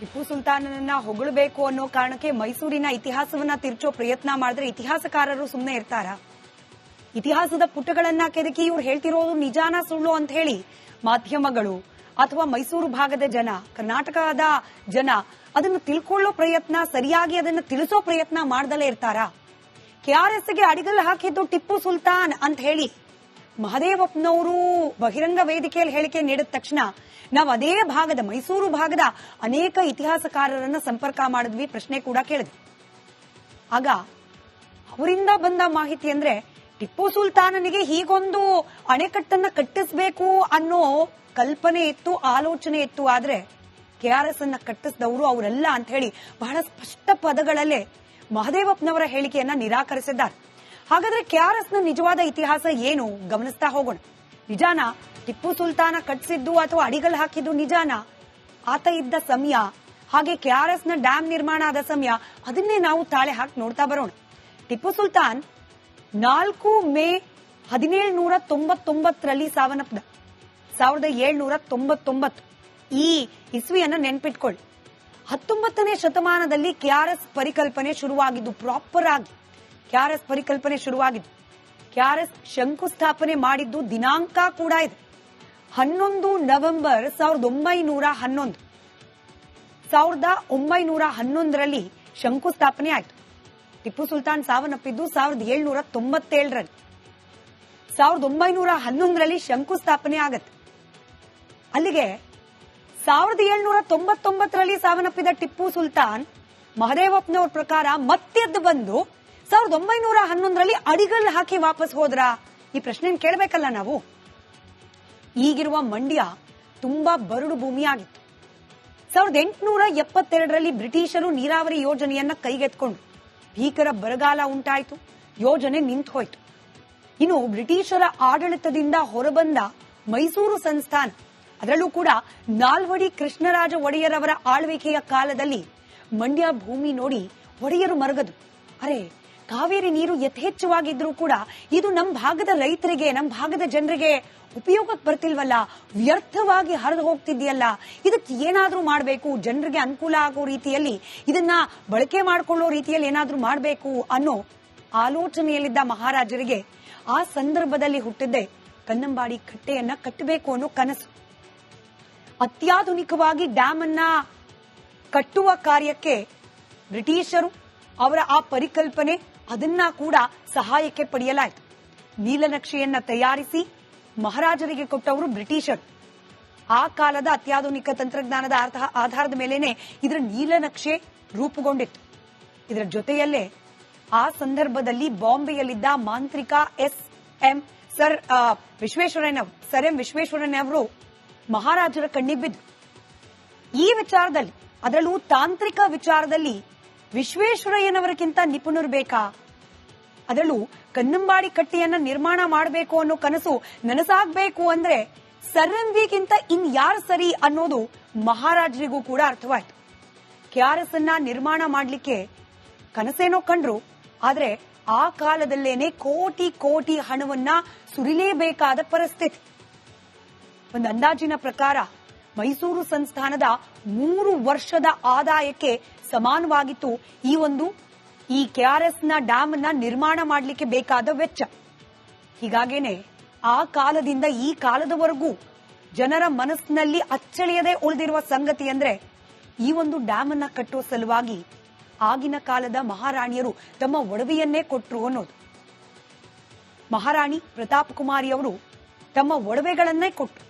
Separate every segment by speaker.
Speaker 1: ಟಿಪ್ಪು ಸುಲ್ತಾನನನ್ನ ಹೊಗಳಬೇಕು ಅನ್ನೋ ಕಾರಣಕ್ಕೆ ಮೈಸೂರಿನ ಇತಿಹಾಸವನ್ನ ತಿರ್ಚೋ ಪ್ರಯತ್ನ ಮಾಡಿದ್ರೆ ಇತಿಹಾಸಕಾರರು ಸುಮ್ಮನೆ ಇರ್ತಾರ? ಇತಿಹಾಸದ ಪುಟಗಳನ್ನ ಕೆದಕಿ ಇವ್ರು ಹೇಳ್ತಿರೋದು ನಿಜಾನ ಸುಳ್ಳು ಅಂತ ಹೇಳಿ ಮಾಧ್ಯಮಗಳು ಅಥವಾ ಮೈಸೂರು ಭಾಗದ ಜನ, ಕರ್ನಾಟಕದ ಜನ ಅದನ್ನು ತಿಳ್ಕೊಳ್ಳೋ ಪ್ರಯತ್ನ, ಸರಿಯಾಗಿ ಅದನ್ನು ತಿಳಿಸೋ ಪ್ರಯತ್ನ ಮಾಡ್ದಲೇ ಇರ್ತಾರ? ಕೆಆರ್ಎಸ್ಗೆ ಅಡಿಗಲ್ಲು ಹಾಕಿದ್ದು ಟಿಪ್ಪು ಸುಲ್ತಾನ್ ಅಂತ ಹೇಳಿ ಮಹದೇವಪ್ಪನವರು ಬಹಿರಂಗ ವೇದಿಕೆಯಲ್ಲಿ ಹೇಳಿಕೆ ನೀಡಿದ ತಕ್ಷಣ ನಾವು ಅದೇ ಭಾಗದ, ಮೈಸೂರು ಭಾಗದ ಅನೇಕ ಇತಿಹಾಸಕಾರರನ್ನ ಸಂಪರ್ಕ ಮಾಡಿದ್ವಿ, ಪ್ರಶ್ನೆ ಕೂಡ ಕೇಳಿದ್ವಿ. ಆಗ ಅವರಿಂದ ಬಂದ ಮಾಹಿತಿ ಅಂದ್ರೆ ಟಿಪ್ಪು ಸುಲ್ತಾನನಿಗೆ ಹೀಗೊಂದು ಅಣೆಕಟ್ಟನ್ನ ಕಟ್ಟಿಸಬೇಕು ಅನ್ನೋ ಕಲ್ಪನೆ ಇತ್ತು, ಆಲೋಚನೆ ಇತ್ತು. ಆದ್ರೆ ಕೆಆರ್ಎಸ್ ಅನ್ನ ಕಟ್ಟಿಸಿದವರು ಅವರೆಲ್ಲ ಅಂತ ಹೇಳಿ ಬಹಳ ಸ್ಪಷ್ಟ ಪದಗಳಲ್ಲೇ ಮಹದೇವಪ್ಪನವರ ಹೇಳಿಕೆಯನ್ನ ನಿರಾಕರಿಸಿದ್ದಾರೆ. ಹಾಗಾದ್ರೆ ಕೆಆರ್ಎಸ್ ನ ನಿಜವಾದ ಇತಿಹಾಸ ಏನು ಗಮನಿಸ್ತಾ ಹೋಗೋಣ. ನಿಜಾನ ಟಿಪ್ಪು ಸುಲ್ತಾನ ಕಟ್ಟಿಸಿದ್ದು ಅಥವಾ ಅಡಿಗಲ್ ಹಾಕಿದ್ದು ನಿಜಾನ? ಆತ ಇದ್ದ ಸಮಯ, ಹಾಗೆ ಕೆಆರ್ಎಸ್ ನ ಡ್ಯಾಂ ನಿರ್ಮಾಣ ಆದ ಸಮಯ, ಅದನ್ನೇ ನಾವು ತಾಳೆ ಹಾಕಿ ನೋಡ್ತಾ ಬರೋಣ. ಟಿಪ್ಪು ಸುಲ್ತಾನ್ 4 ಮೇ 1799ರಲ್ಲಿ ಸಾವನ್ನಪ್ಪಿದ. 1799 ಈ ಇಸ್ವಿಯನ್ನ ನೆನ್ಪಿಟ್ಕೊಳ್ಳಿ. 19ನೇ ಶತಮಾನದಲ್ಲಿ ಕೆಆರ್ಎಸ್ ಪರಿಕಲ್ಪನೆ ಶುರುವಾಗಿದ್ದು, ಪ್ರಾಪರ್ ಆಗಿ ಕೆಆರ್ಎಸ್ ಪರಿಕಲ್ಪನೆ ಶುರುವಾಗಿದ್ದು. ಕೆಆರ್ಎಸ್ ಶಂಕುಸ್ಥಾಪನೆ ಮಾಡಿದ್ದು ದಿನಾಂಕ ಕೂಡ ಇದೆ, 11 ನವೆಂಬರ್ 1911. 1911ರಲ್ಲಿ ಶಂಕುಸ್ಥಾಪನೆ ಆಯಿತು. ಟಿಪ್ಪು ಸುಲ್ತಾನ್ ಸಾವನ್ನಪ್ಪಿದ್ದು 1797ರಲ್ಲಿ. 1911ರಲ್ಲಿ ಶಂಕುಸ್ಥಾಪನೆ ಆಗತ್ತೆ. ಅಲ್ಲಿಗೆ 1799ರಲ್ಲಿ ಸಾವನ್ನಪ್ಪಿದ ಟಿಪ್ಪು ಸುಲ್ತಾನ್ ಮಹದೇವಪ್ಪನವ್ರ ಪ್ರಕಾರ ಮತ್ತೆದ್ದು ಬಂದು 1911ರಲ್ಲಿ ಅಡಿಗಲ್ಲು ಹಾಕಿ ವಾಪಸ್ ಹೋದ್ರ? ಈ ಪ್ರಶ್ನೆ ಕೇಳಬೇಕಲ್ಲ ನಾವು. ಈಗಿರುವ ಮಂಡ್ಯ ತುಂಬಾ ಬರಡು ಭೂಮಿಯಾಗಿತ್ತು. 1872ರಲ್ಲಿ ಬ್ರಿಟಿಷರು ನೀರಾವರಿ ಯೋಜನೆಯನ್ನ ಕೈಗೆತ್ಕೊಂಡ್ರು. ಭೀಕರ ಬರಗಾಲ ಉಂಟಾಯಿತು, ಯೋಜನೆ ನಿಂತು ಹೋಯಿತು. ಇನ್ನು ಬ್ರಿಟಿಷರ ಆಡಳಿತದಿಂದ ಹೊರಬಂದ ಮೈಸೂರು ಸಂಸ್ಥಾನ, ಅದರಲ್ಲೂ ಕೂಡ ನಾಲ್ವಡಿ ಕೃಷ್ಣರಾಜ ಒಡೆಯರವರ ಆಳ್ವಿಕೆಯ ಕಾಲದಲ್ಲಿ ಮಂಡ್ಯ ಭೂಮಿ ನೋಡಿ ಒಡೆಯರು ಮರಗದು. ಅರೆ, ಕಾವೇರಿ ನೀರು ಯಥೇಚ್ಛವಾಗಿದ್ರೂ ಕೂಡ ಇದು ನಮ್ಮ ಭಾಗದ ರೈತರಿಗೆ, ನಮ್ಮ ಭಾಗದ ಜನರಿಗೆ ಉಪಯೋಗಕ್ಕೆ ಬರ್ತಿಲ್ವಲ್ಲ, ವ್ಯರ್ಥವಾಗಿ ಹರಿದು ಹೋಗ್ತಿದೆಯಲ್ಲ, ಇದಕ್ಕೆ ಏನಾದ್ರೂ ಮಾಡಬೇಕು, ಜನರಿಗೆ ಅನುಕೂಲ ಆಗೋ ರೀತಿಯಲ್ಲಿ, ಇದನ್ನ ಬಳಕೆ ಮಾಡಿಕೊಳ್ಳೋ ರೀತಿಯಲ್ಲಿ ಏನಾದ್ರೂ ಮಾಡಬೇಕು ಅನ್ನೋ ಆಲೋಚನೆಯಲ್ಲಿದ್ದ ಮಹಾರಾಜರಿಗೆ ಆ ಸಂದರ್ಭದಲ್ಲಿ ಹುಟ್ಟಿದ್ದೆ ಕನ್ನಂಬಾಡಿ ಕಟ್ಟೆಯನ್ನ ಕಟ್ಟಬೇಕು ಅನ್ನೋ ಕನಸು. ಅತ್ಯಾಧುನಿಕವಾಗಿ ಡ್ಯಾಮ್ ಅನ್ನ ಕಟ್ಟುವ ಕಾರ್ಯಕ್ಕೆ ಬ್ರಿಟಿಷರು ಅವರ ಆ ಪರಿಕಲ್ಪನೆ ಅದನ್ನ ಕೂಡ ಸಹಾಯಕ್ಕೆ ಪಡೆಯಲಾಯಿತು. ನೀಲನಕ್ಷೆಯನ್ನ ತಯಾರಿಸಿ ಮಹಾರಾಜರಿಗೆ ಕೊಟ್ಟವರು ಬ್ರಿಟಿಷರು. ಆ ಕಾಲದ ಅತ್ಯಾಧುನಿಕ ತಂತ್ರಜ್ಞಾನದ ಆಧಾರದ ಮೇಲೇನೆ ಇದರ ನೀಲನಕ್ಷೆ ರೂಪುಗೊಂಡಿತ್ತು. ಇದರ ಜೊತೆಯಲ್ಲೇ ಆ ಸಂದರ್ಭದಲ್ಲಿ ಬಾಂಬೆಯಲ್ಲಿದ್ದ ಮಾಂತ್ರಿಕ ಸರ್ ಎಂ ವಿಶ್ವೇಶ್ವರಯ್ಯನವರು ಮಹಾರಾಜರ ಕಣ್ಣಿಗೆ ಬಿದ್ದು ಈ ವಿಚಾರದಲ್ಲಿ, ಅದರಲ್ಲೂ ತಾಂತ್ರಿಕ ವಿಚಾರದಲ್ಲಿ ವಿಶ್ವೇಶ್ವರಯ್ಯನವರಿಗಿಂತ ನಿಪುಣರು ಬೇಕಾ? ಅದರಲ್ಲೂ ಕನ್ನಂಬಾಡಿ ಕಟ್ಟೆಯನ್ನ ನಿರ್ಮಾಣ ಮಾಡಬೇಕು ಅನ್ನೋ ಕನಸು ನನಸಾಗಬೇಕು ಅಂದ್ರೆ ಸರ್ ಎಂ ವಿಗಿಂತ ಇನ್ಯಾರು ಸರಿ ಅನ್ನೋದು ಮಹಾರಾಜರಿಗೂ ಕೂಡ ಅರ್ಥವಾಯಿತು. ಕೆಆರ್ಎಸ್ ಅನ್ನ ನಿರ್ಮಾಣ ಮಾಡಲಿಕ್ಕೆ ಕನಸೇನೋ ಕಂಡ್ರು, ಆದ್ರೆ ಆ ಕಾಲದಲ್ಲೇನೆ ಕೋಟಿ ಕೋಟಿ ಹಣವನ್ನ ಸುರಿಲೇಬೇಕಾದ ಪರಿಸ್ಥಿತಿ. ಒಂದು ಅಂದಾಜಿನ ಪ್ರಕಾರ ಮೈಸೂರು ಸಂಸ್ಥಾನದ 3 ವರ್ಷದ ಆದಾಯಕ್ಕೆ ಸಮಾನವಾಗಿತ್ತು ಈ ಕೆಆರ್ಎಸ್ ನ ಡ್ಯಾಮ್ ಅನ್ನ ನಿರ್ಮಾಣ ಮಾಡಲಿಕ್ಕೆ ಬೇಕಾದ ವೆಚ್ಚ. ಹೀಗಾಗೇನೆ ಆ ಕಾಲದಿಂದ ಈ ಕಾಲದವರೆಗೂ ಜನರ ಮನಸ್ಸಿನಲ್ಲಿ ಅಚ್ಚಳಿಯದೆ ಉಳಿದಿರುವ ಸಂಗತಿ ಅಂದ್ರೆ ಈ ಒಂದು ಡ್ಯಾಮ್ ಅನ್ನ ಕಟ್ಟುವ ಸಲುವಾಗಿ ಆಗಿನ ಕಾಲದ ಮಹಾರಾಣಿಯರು ತಮ್ಮ ಒಡವೆಯನ್ನೇ ಕೊಟ್ರು ಅನ್ನೋದು. ಮಹಾರಾಣಿ ಪ್ರತಾಪ್ ಕುಮಾರಿಯವರು ತಮ್ಮ ಒಡವೆಗಳನ್ನೇ ಕೊಟ್ಟರು.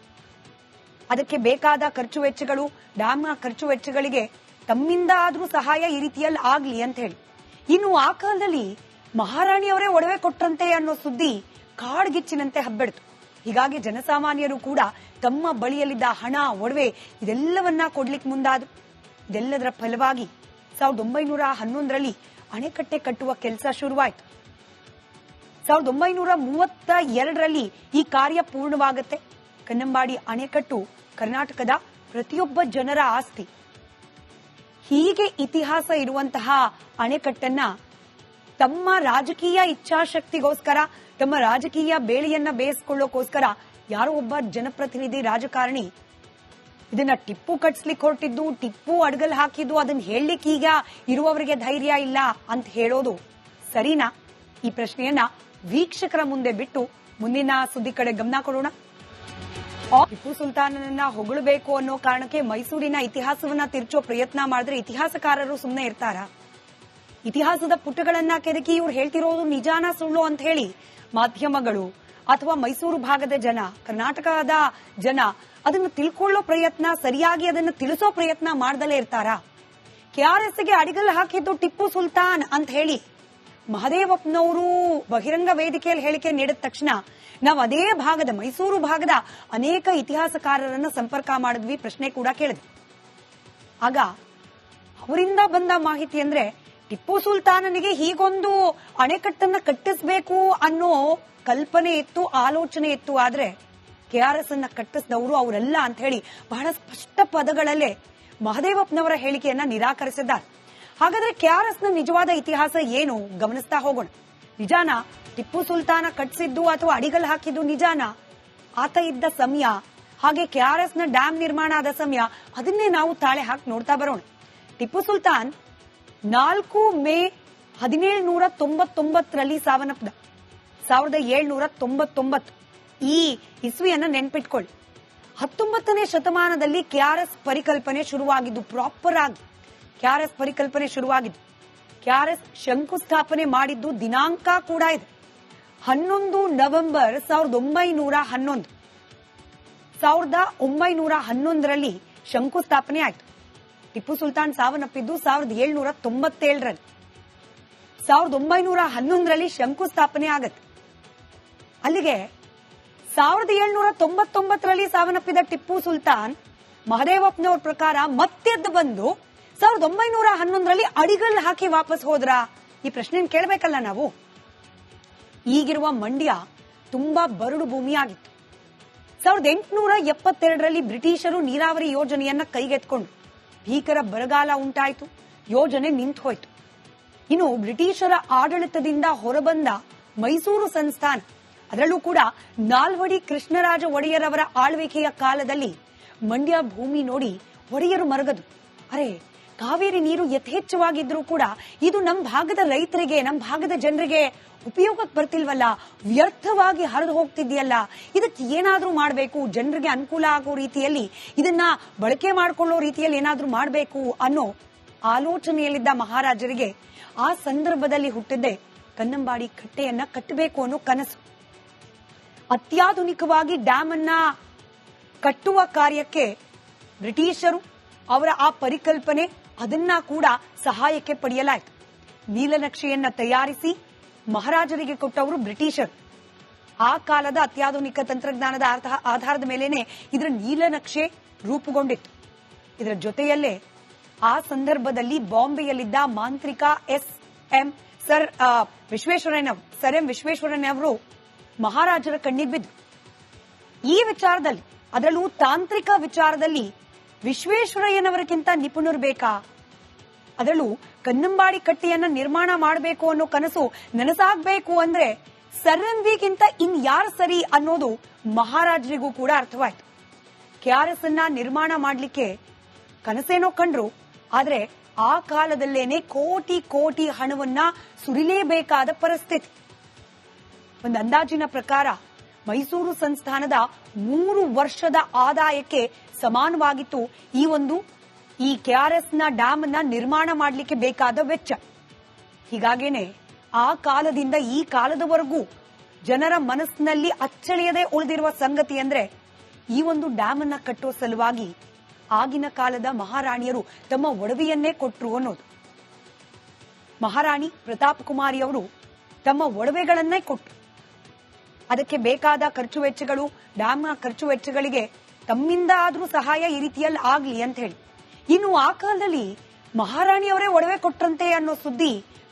Speaker 1: ಅದಕ್ಕೆ ಬೇಕಾದ ಖರ್ಚು ವೆಚ್ಚಗಳು, ಡ್ಯಾಮ್ನ ಖರ್ಚು ವೆಚ್ಚಗಳಿಗೆ ತಮ್ಮಿಂದ ಆದ್ರೂ ಸಹಾಯ ಈ ರೀತಿಯಲ್ಲಿ ಆಗ್ಲಿ ಅಂತ ಹೇಳಿ. ಇನ್ನು ಆ ಕಾಲದಲ್ಲಿ ಮಹಾರಾಣಿಯವರೇ ಒಡವೆ ಕೊಟ್ರಂತೆ ಅನ್ನೋ ಸುದ್ದಿ ಕಾಡ್ಗಿಚ್ಚಿನಂತೆ ಹಬ್ಬಿಡ್ತು. ಹೀಗಾಗಿ ಜನಸಾಮಾನ್ಯರು ಕೂಡ ತಮ್ಮ ಬಳಿಯಲ್ಲಿದ್ದ ಹಣ, ಒಡವೆ ಇದೆಲ್ಲವನ್ನ ಕೊಡ್ಲಿಕ್ಕೆ ಮುಂದಾದ್ರು. ಇದೆಲ್ಲದರ ಫಲವಾಗಿ 1911ರಲ್ಲಿ ಅಣೆಕಟ್ಟೆ ಕಟ್ಟುವ ಕೆಲಸ ಶುರುವಾಯಿತು. 1932ರಲ್ಲಿ ಈ ಕಾರ್ಯ ಪೂರ್ಣವಾಗುತ್ತೆ. ಕನ್ನಂಬಾಡಿ ಅಣೆಕಟ್ಟು ಕರ್ನಾಟಕದ ಪ್ರತಿಯೊಬ್ಬ ಜನರ ಆಸ್ತಿ. ಹೀಗೆ ಇತಿಹಾಸ ಇರುವಂತಹ ಅಣೆಕಟ್ಟನ್ನ ತಮ್ಮ ರಾಜಕೀಯ ಇಚ್ಛಾಶಕ್ತಿಗೋಸ್ಕರ, ತಮ್ಮ ರಾಜಕೀಯ ಬೇಳೆಯನ್ನ ಬೇಯಿಸಿಕೊಳ್ಳೋಕೋಸ್ಕರ ಯಾರೋ ಒಬ್ಬ ಜನಪ್ರತಿನಿಧಿ, ರಾಜಕಾರಣಿ ಇದನ್ನ ಟಿಪ್ಪು ಕಟ್ಸ್ಲಿಕ್ಕೆ ಹೊರಟಿದ್ದು, ಟಿಪ್ಪು ಅಡ್ಗಲ್ ಹಾಕಿದ್ದು, ಅದನ್ನ ಹೇಳಲಿಕ್ಕೆ ಈಗ ಇರುವವರಿಗೆ ಧೈರ್ಯ ಇಲ್ಲ ಅಂತ ಹೇಳೋದು ಸರಿನಾ? ಈ ಪ್ರಶ್ನೆಯನ್ನ ವೀಕ್ಷಕರ ಮುಂದೆ ಬಿಟ್ಟು ಮುಂದಿನ ಸುದ್ದಿ ಕಡೆ ಗಮನ ಕೊಡೋಣ. ಟಿಪ್ಪು ಸುಲ್ತಾನನನ್ನ ಹೊಗಳಬೇಕು ಅನ್ನೋ ಕಾರಣಕ್ಕೆ ಮೈಸೂರಿನ ಇತಿಹಾಸವನ್ನ ತಿರ್ಚೋ ಪ್ರಯತ್ನ ಮಾಡಿದ್ರೆ ಇತಿಹಾಸಕಾರರು ಸುಮ್ಮನೆ ಇರ್ತಾರ? ಇತಿಹಾಸದ ಪುಟಗಳನ್ನ ಕೆದಕಿ ಇವ್ರು ಹೇಳ್ತಿರೋದು ನಿಜಾನ ಸುಳ್ಳು ಅಂತ ಹೇಳಿ ಮಾಧ್ಯಮಗಳು ಅಥವಾ ಮೈಸೂರು ಭಾಗದ ಜನ, ಕರ್ನಾಟಕದ ಜನ ಅದನ್ನು ತಿಳ್ಕೊಳ್ಳೋ ಪ್ರಯತ್ನ, ಸರಿಯಾಗಿ ಅದನ್ನು ತಿಳಿಸೋ ಪ್ರಯತ್ನ ಮಾಡ್ದಲೇ ಇರ್ತಾರ? ಕೆಆರ್ಎಸ್ಗೆ ಅಡಿಗಲ್ ಹಾಕಿದ್ದು ಟಿಪ್ಪು ಸುಲ್ತಾನ್ ಅಂತ ಹೇಳಿ ಮಹದೇವಪ್ಪನವರು ಬಹಿರಂಗ ವೇದಿಕೆಯಲ್ಲಿ ಹೇಳಿಕೆ ನೀಡಿದ ತಕ್ಷಣ ನಾವು ಅದೇ ಭಾಗದ, ಮೈಸೂರು ಭಾಗದ ಅನೇಕ ಇತಿಹಾಸಕಾರರನ್ನ ಸಂಪರ್ಕ ಮಾಡಿದ್ವಿ, ಪ್ರಶ್ನೆ ಕೂಡ ಕೇಳಿದ್ವಿ. ಆಗ ಅವರಿಂದ ಬಂದ ಮಾಹಿತಿ ಅಂದ್ರೆ ಟಿಪ್ಪು ಸುಲ್ತಾನನಿಗೆ ಹೀಗೊಂದು ಅಣೆಕಟ್ಟನ್ನ ಕಟ್ಟಿಸಬೇಕು ಅನ್ನೋ ಕಲ್ಪನೆ ಇತ್ತು, ಆಲೋಚನೆ ಇತ್ತು. ಆದ್ರೆ ಕೆಆರ್ಎಸ್ ಅನ್ನ ಕಟ್ಟಿಸಿದವರು ಅವರೆಲ್ಲ ಅಂತ ಹೇಳಿ ಬಹಳ ಸ್ಪಷ್ಟ ಪದಗಳಲ್ಲೇ ಮಹದೇವಪ್ಪನವರ ಹೇಳಿಕೆಯನ್ನ ನಿರಾಕರಿಸಿದ್ದಾರೆ. ಹಾಗಾದ್ರೆ ಕೆಆರ್ಎಸ್ ನ ನಿಜವಾದ ಇತಿಹಾಸ ಏನು ಗಮನಿಸ್ತಾ ಹೋಗೋಣ. ನಿಜಾನ ಟಿಪ್ಪು ಸುಲ್ತಾನ ಕಟ್ಟಿಸಿದ್ದು ಅಥವಾ ಅಡಿಗಲ್ ಹಾಕಿದ್ದು ನಿಜಾನ? ಆತ ಇದ್ದ ಸಮಯ, ಹಾಗೆ ಕೆಆರ್ಎಸ್ ನ ಡ್ಯಾಂ ನಿರ್ಮಾಣ ಆದ ಸಮಯ, ಅದನ್ನೇ ನಾವು ತಾಳೆ ಹಾಕಿ ನೋಡ್ತಾ ಬರೋಣ. ಟಿಪ್ಪು ಸುಲ್ತಾನ್ 4 ಮೇ 1799ರಲ್ಲಿ ಸಾವನ್ನಪ್ಪಿದ. 1799 ಈ ಇಸ್ವಿಯನ್ನ ನೆನ್ಪಿಟ್ಕೊಳ್ಳಿ. 19ನೇ ಶತಮಾನದಲ್ಲಿ ಕೆಆರ್ಎಸ್ ಪರಿಕಲ್ಪನೆ ಶುರುವಾಗಿದ್ದು, ಪ್ರಾಪರ್ ಆಗಿ ಕೆಆರ್ಎಸ್ ಪರಿಕಲ್ಪನೆ ಶುರುವಾಗಿದ್ದು. ಕೆಆರ್ಎಸ್ ಶಂಕುಸ್ಥಾಪನೆ ಮಾಡಿದ್ದು ದಿನಾಂಕ ಕೂಡ ಇದೆ, 11 ನವೆಂಬರ್ 1911. 1911ರಲ್ಲಿ ಶಂಕುಸ್ಥಾಪನೆ ಆಯಿತು. ಟಿಪ್ಪು ಸುಲ್ತಾನ್ ಸಾವನ್ನಪ್ಪಿದ್ದು 1797ರಲ್ಲಿ. 1911ರಲ್ಲಿ ಶಂಕುಸ್ಥಾಪನೆ ಆಗತ್ತೆ. ಅಲ್ಲಿಗೆ 1799ರಲ್ಲಿ ಸಾವನ್ನಪ್ಪಿದ ಟಿಪ್ಪು ಸುಲ್ತಾನ್ ಮಹದೇವಪ್ಪನವ್ರ ಪ್ರಕಾರ ಮತ್ತೆದ್ದು ಬಂದು 1911ರಲ್ಲಿ ಅಡಿಗಲ್ ಹಾಕಿ ವಾಪಸ್ ಹೋದ್ರ? ಈ ಪ್ರಶ್ನೆ ಕೇಳಬೇಕಲ್ಲ ನಾವು. ಈಗಿರುವ ಮಂಡ್ಯ ತುಂಬಾ ಬರಡು ಭೂಮಿಯಾಗಿತ್ತು. 1872ರಲ್ಲಿ ಬ್ರಿಟಿಷರು ನೀರಾವರಿ ಯೋಜನೆಯನ್ನ ಕೈಗೆತ್ಕೊಂಡ್ರು. ಭೀಕರ ಬರಗಾಲ ಉಂಟಾಯಿತು, ಯೋಜನೆ ನಿಂತು ಹೋಯಿತು. ಇನ್ನು ಬ್ರಿಟಿಷರ ಆಡಳಿತದಿಂದ ಹೊರಬಂದ ಮೈಸೂರು ಸಂಸ್ಥಾನ, ಅದರಲ್ಲೂ ಕೂಡ ನಾಲ್ವಡಿ ಕೃಷ್ಣರಾಜ ಒಡೆಯರವರ ಆಳ್ವಿಕೆಯ ಕಾಲದಲ್ಲಿ ಮಂಡ್ಯ ಭೂಮಿ ನೋಡಿ ಒಡೆಯರು ಮರಗದು. ಅರೆ, ಕಾವೇರಿ ನೀರು ಯಥೇಚ್ಛವಾಗಿದ್ರೂ ಕೂಡ ಇದು ನಮ್ಮ ಭಾಗದ ರೈತರಿಗೆ, ನಮ್ಮ ಭಾಗದ ಜನರಿಗೆ ಉಪಯೋಗಕ್ಕೆ ಬರ್ತಿಲ್ವಲ್ಲ, ವ್ಯರ್ಥವಾಗಿ ಹರಿದು ಹೋಗ್ತಿದ್ಯಲ್ಲ, ಇದಕ್ಕೆ ಏನಾದ್ರೂ ಮಾಡಬೇಕು, ಜನರಿಗೆ ಅನುಕೂಲ ಆಗೋ ರೀತಿಯಲ್ಲಿ, ಇದನ್ನ ಬಳಕೆ ಮಾಡಿಕೊಳ್ಳೋ ರೀತಿಯಲ್ಲಿ ಏನಾದ್ರೂ ಮಾಡಬೇಕು ಅನ್ನೋ ಆಲೋಚನೆಯಲ್ಲಿದ್ದ ಮಹಾರಾಜರಿಗೆ ಆ ಸಂದರ್ಭದಲ್ಲಿ ಹುಟ್ಟಿದ್ದೆ ಕನ್ನಂಬಾಡಿ ಕಟ್ಟೆಯನ್ನ ಕಟ್ಟಬೇಕು ಅನ್ನೋ ಕನಸು. ಅತ್ಯಾಧುನಿಕವಾಗಿ ಡ್ಯಾಮ್ ಅನ್ನ ಕಟ್ಟುವ ಕಾರ್ಯಕ್ಕೆ ಬ್ರಿಟಿಷರು ಅವರ ಆ ಪರಿಕಲ್ಪನೆ ಅದನ್ನ ಕೂಡ ಸಹಾಯಕ್ಕೆ ಪಡೆಯಲಾಯಿತು. ನೀಲನಕ್ಷೆಯನ್ನ ತಯಾರಿಸಿ ಮಹಾರಾಜರಿಗೆ ಕೊಟ್ಟವರು ಬ್ರಿಟಿಷರು. ಆ ಕಾಲದ ಅತ್ಯಾಧುನಿಕ ತಂತ್ರಜ್ಞಾನದ ಆಧಾರದ ಮೇಲೇನೆ ಇದರ ನೀಲನಕ್ಷೆ ರೂಪುಗೊಂಡಿತ್ತು. ಇದರ ಜೊತೆಯಲ್ಲೇ ಆ ಸಂದರ್ಭದಲ್ಲಿ ಬಾಂಬೆಯಲ್ಲಿದ್ದ ಮಾಂತ್ರಿಕ ಸರ್ ಎಂ ವಿಶ್ವೇಶ್ವರಯ್ಯನವರು ಮಹಾರಾಜರ ಕಣ್ಣಿಗೆ ಬಿದ್ದು ಈ ವಿಚಾರದಲ್ಲಿ, ಅದರಲ್ಲೂ ತಾಂತ್ರಿಕ ವಿಚಾರದಲ್ಲಿ ವಿಶ್ವೇಶ್ವರಯ್ಯನವರಿಗಿಂತ ನಿಪುಣರು ಬೇಕಾ? ಅದರಲ್ಲೂ ಕನ್ನಂಬಾಡಿ ಕಟ್ಟೆಯನ್ನ ನಿರ್ಮಾಣ ಮಾಡಬೇಕು ಅನ್ನೋ ಕನಸು ನನಸಾಗಬೇಕು ಅಂದ್ರೆ ಸರ್ ಎಂ ವಿಗಿಂತ ಇನ್ಯಾರು ಸರಿ ಅನ್ನೋದು ಮಹಾರಾಜರಿಗೂ ಕೂಡ ಅರ್ಥವಾಯ್ತು. ಕೆಆರ್ಎಸ್ ಅನ್ನ ನಿರ್ಮಾಣ ಮಾಡಲಿಕ್ಕೆ ಕನಸೇನೋ ಕಂಡ್ರು, ಆದ್ರೆ ಆ ಕಾಲದಲ್ಲೇನೆ ಕೋಟಿ ಕೋಟಿ ಹಣವನ್ನ ಸುರಿಲೇಬೇಕಾದ ಪರಿಸ್ಥಿತಿ. ಒಂದು ಅಂದಾಜಿನ ಪ್ರಕಾರ ಮೈಸೂರು ಸಂಸ್ಥಾನದ 3 ವರ್ಷದ ಆದಾಯಕ್ಕೆ ಸಮಾನವಾಗಿತ್ತು ಈ ಕೆಆರ್ಎಸ್ ನ ಡ್ಯಾಮ್ ಅನ್ನ ನಿರ್ಮಾಣ ಮಾಡಲಿಕ್ಕೆ ಬೇಕಾದ ವೆಚ್ಚ. ಹೀಗಾಗೇನೆ ಆ ಕಾಲದಿಂದ ಈ ಕಾಲದವರೆಗೂ ಜನರ ಮನಸ್ಸಿನಲ್ಲಿ ಅಚ್ಚಳಿಯದೆ ಉಳಿದಿರುವ ಸಂಗತಿ ಅಂದ್ರೆ ಈ ಒಂದು ಡ್ಯಾಮ್ ಅನ್ನ ಕಟ್ಟೋ ಸಲುವಾಗಿ ಆಗಿನ ಕಾಲದ ಮಹಾರಾಣಿಯರು ತಮ್ಮ ಒಡವೆಯನ್ನೇ ಕೊಟ್ರು ಅನ್ನೋದು. ಮಹಾರಾಣಿ ಪ್ರತಾಪ್ ಕುಮಾರಿಯವರು ತಮ್ಮ ಒಡವೆಗಳನ್ನೇ ಕೊಟ್ಟರು. ಅದಕ್ಕೆ ಬೇಕಾದ ಖರ್ಚು ವೆಚ್ಚಗಳು, ಡ್ಯಾಮ್ನ ಖರ್ಚು ವೆಚ್ಚಗಳಿಗೆ ತಮ್ಮಿಂದ ಆದ್ರೂ ಸಹಾಯ ಈ ರೀತಿಯಲ್ಲಿ ಆಗ್ಲಿ ಅಂತ ಹೇಳಿ. ಇನ್ನು ಆ ಕಾಲದಲ್ಲಿ ಮಹಾರಾಣಿಯವರೇ ಒಡವೆ ಕೊಟ್ರಂತೆ ಅನ್ನೋ ಸುದ್ದಿ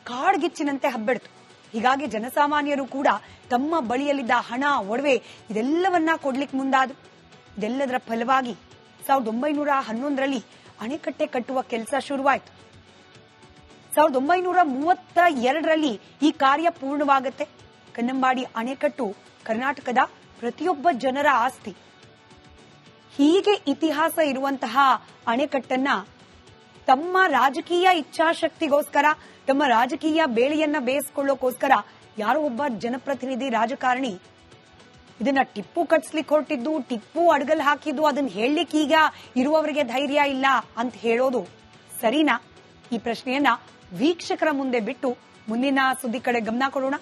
Speaker 1: ಕಾಡ್ಗಿಚ್ಚಿನಂತೆ ಹಬ್ಬಿಡ್ತು. ಹೀಗಾಗಿ ಜನಸಾಮಾನ್ಯರು ಕೂಡ ತಮ್ಮ ಬಳಿಯಲ್ಲಿದ್ದ ಹಣ, ಒಡವೆ ಇದೆಲ್ಲವನ್ನ ಕೊಡ್ಲಿಕ್ಕೆ ಮುಂದಾದ್ರು. ಇದೆಲ್ಲದರ ಫಲವಾಗಿ 1911ರಲ್ಲಿ ಅಣೆಕಟ್ಟೆ ಕಟ್ಟುವ ಕೆಲಸ ಶುರುವಾಯಿತು. 1932ರಲ್ಲಿ ಈ ಕಾರ್ಯ ಪೂರ್ಣವಾಗುತ್ತೆ. ಕನ್ನಂಬಾಡಿ ಅಣೆಕಟ್ಟು ಕರ್ನಾಟಕದ ಪ್ರತಿಯೊಬ್ಬ ಜನರ ಆಸ್ತಿ. ಹೀಗೆ ಇತಿಹಾಸ ಇರುವಂತಹ ಅಣೆಕಟ್ಟನ್ನ ತಮ್ಮ ರಾಜಕೀಯ ಇಚ್ಛಾಶಕ್ತಿಗೋಸ್ಕರ, ತಮ್ಮ ರಾಜಕೀಯ ಬೇಳೆಯನ್ನ ಬೇಯಿಸ್ಕೊಳ್ಳೋಕೋಸ್ಕರ ಯಾರೋ ಒಬ್ಬ ಜನಪ್ರತಿನಿಧಿ ರಾಜಕಾರಣಿ ಇದನ್ನ ಟಿಪ್ಪು ಕಟ್ಸ್ಲಿಕ್ಕೆ ಹೊರಟಿದ್ದು, ಟಿಪ್ಪು ಅಡಗಲ್ ಹಾಕಿದ್ದು, ಅದನ್ನ ಹೇಳಲಿಕ್ಕೆ ಈಗ ಇರುವವರಿಗೆ ಧೈರ್ಯ ಇಲ್ಲ ಅಂತ ಹೇಳೋದು ಸರಿನಾ? ಈ ಪ್ರಶ್ನೆಯನ್ನ ವೀಕ್ಷಕರ ಮುಂದೆ ಬಿಟ್ಟು ಮುಂದಿನ ಸುದ್ದಿ ಕಡೆ ಗಮನ ಕೊಡೋಣ.